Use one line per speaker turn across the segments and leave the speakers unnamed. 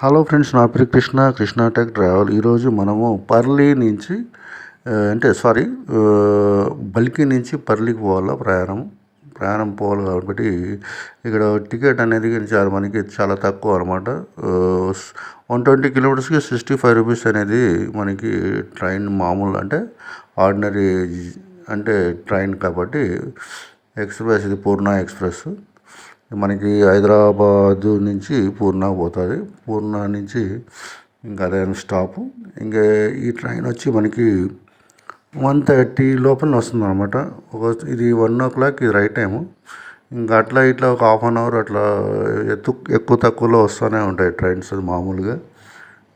Hello friends, నా పేరు Krishna, Krishna tech travel. ఈరోజు మనము పర్లీ నుంచి బల్కి నుంచి పర్లీకి పోవాలా. ప్రయాణం పోవాలి కాబట్టి ఇక్కడ టికెట్ అనేది మనకి చాలా తక్కువ అనమాట. 120 కిలోమీటర్స్కి 65 రూపీస్ అనేది మనకి ట్రైన్ మామూలు, అంటే ఆర్డినరీ, అంటే ట్రైన్ కాబట్టి. ఎక్స్ప్రెస్ ఇది పూర్ణ ఎక్స్ప్రెస్. మనకి హైదరాబాదు నుంచి పూర్ణ పోతుంది. పూర్ణ నుంచి ఇంకా అదే స్టాపు. ఇంకా ఈ ట్రైన్ వచ్చి మనకి 1:30 లోపల వస్తుంది అనమాట. ఇది 1 o'clock ఇది రైట్ టైము. ఇంకా అట్లా ఇట్లా ఒక హాఫ్ అన్ అవర్ అట్లా ఎక్కువ తక్కువలో వస్తూనే ఉంటాయి ట్రైన్స్ మామూలుగా.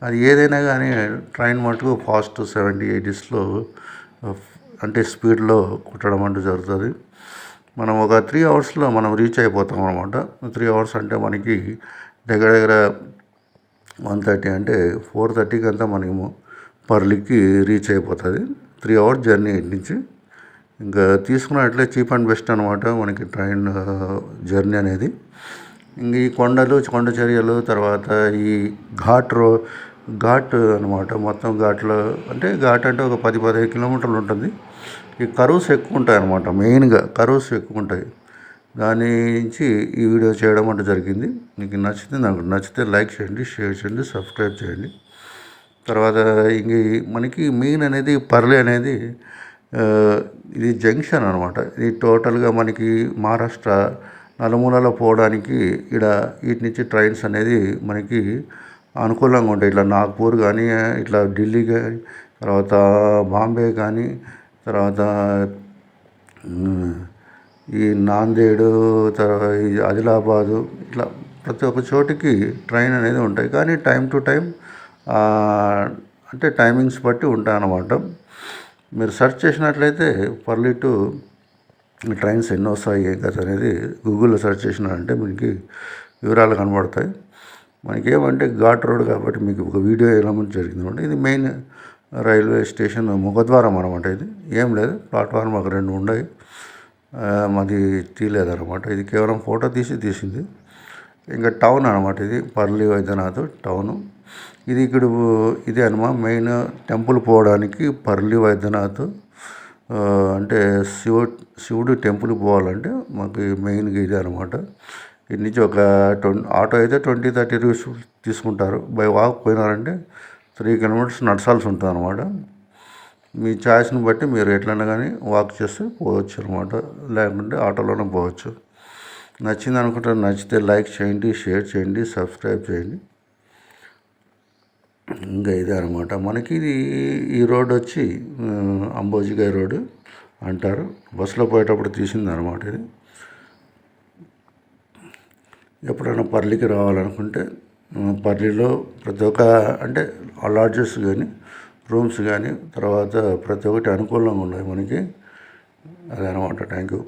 అది ఏదైనా కానీ ట్రైన్ మటుకు ఫాస్ట్ 70-80స్లో అంటే స్పీడ్లో కుట్టడం అంటూ జరుగుతుంది. మనం ఒక 3 అవర్స్లో మనం రీచ్ అయిపోతాం అనమాట. 3 అవర్స్ అంటే మనకి దగ్గర దగ్గర 1:30 అంటే 4:30కి అంతా మనము పర్లీకి రీచ్ అయిపోతుంది. 3 అవర్స్ జర్నీ ఇటు నుంచి. ఇంకా తీసుకున్నట్లే చీప్ అండ్ బెస్ట్ అనమాట మనకి ట్రైన్ జర్నీ అనేది. ఇంక ఈ కొండ చర్యలు, తర్వాత ఈ ఘాట్ అనమాట. మొత్తం ఘాట్లో అంటే ఒక 10-15 కిలోమీటర్లు ఉంటుంది. ఈ కర్వ్స్ ఎక్కువ ఉంటాయి అనమాట. మెయిన్గా కర్వ్స్ ఎక్కువ ఉంటాయి. దాని నుంచి ఈ వీడియో చేయడం అంటే జరిగింది. మీకు నచ్చితే లైక్ చేయండి, షేర్ చేయండి, సబ్స్క్రైబ్ చేయండి. తర్వాత ఇంక మనకి మెయిన్ అనేది పర్లీ అనేది ఇది జంక్షన్ అనమాట. ఇది టోటల్గా మనకి మహారాష్ట్ర నలుమూలలో పోవడానికి వీటి నుంచి ట్రైన్స్ అనేది మనకి అనుకూలంగా ఉంటాయి. ఇట్లా నాగ్పూర్ కానీ, ఇట్లా ఢిల్లీ కానీ, తర్వాత బాంబే కానీ, తర్వాత ఈ నాందేడు, తర్వాత ఈ ఆదిలాబాదు, ఇట్లా ప్రతి ఒక్క చోటికి ట్రైన్ అనేది ఉంటాయి. కానీ టైం టు టైం అంటే టైమింగ్స్ బట్టి ఉంటాయి అన్నమాట. మీరు సెర్చ్ చేసినట్లయితే పర్లీ టు ట్రైన్స్ ఎన్ని వస్తాయి ఏం కథ అనేది గూగుల్లో సెర్చ్ చేసినారంటే మీకు వివరాలు కనబడతాయి. మనకి ఏమంటే ఘాట్ రోడ్ కాబట్టి మీకు ఒక వీడియో వేయడం జరిగింది అనమాట. ఇది మెయిన్ రైల్వే స్టేషన్ ముఖద్వారం అనమాట. ఇది ఏం లేదు, ప్లాట్ఫామ్ ఒక 2 ఉన్నాయి. మాది తీయలేదన్నమాట. ఇది కేవలం ఫోటో తీసింది. ఇంకా టౌన్ అనమాట. ఇది పర్లీ వైద్యనాథ్ టౌను. ఇది అనమాట మెయిన్ టెంపుల్ పోవడానికి పర్లీ వైద్యనాథ్. అంటే శివుడు టెంపుల్ పోవాలంటే మాకు మెయిన్గా ఇది అనమాట. ఇటు నుంచి ఒక ఆటో అయితే 20-30 రూపీస్ తీసుకుంటారు. బై వాక్ పోయినారంటే 3 కిలోమీటర్స్ నడచాల్సి ఉంటుంది అనమాట. మీ ఛాయిస్ని బట్టి మీరు ఎట్లన్నా కానీ వాక్ చేస్తే పోవచ్చు అనమాట, లేకుంటే ఆటోలోనే పోవచ్చు. నచ్చింది అనుకుంటారు. నచ్చితే లైక్ చేయండి, షేర్ చేయండి, సబ్స్క్రైబ్ చేయండి. ఇంకా ఇదే అనమాట మనకి ఈ రోడ్ వచ్చి అంబోజిగాయ్ రోడ్డు అంటారు. బస్సులో పోయేటప్పుడు తీసింది అనమాట. ఇది ఎప్పుడైనా పర్లీకి రావాలనుకుంటే పర్లీలో ప్రతి ఒక్క అంటే లాడ్జెస్ కానీ, రూమ్స్ కానీ, తర్వాత ప్రతి ఒక్కటి అనుకూలంగా ఉన్నాయి మనకి. అదనమాట. Thank you.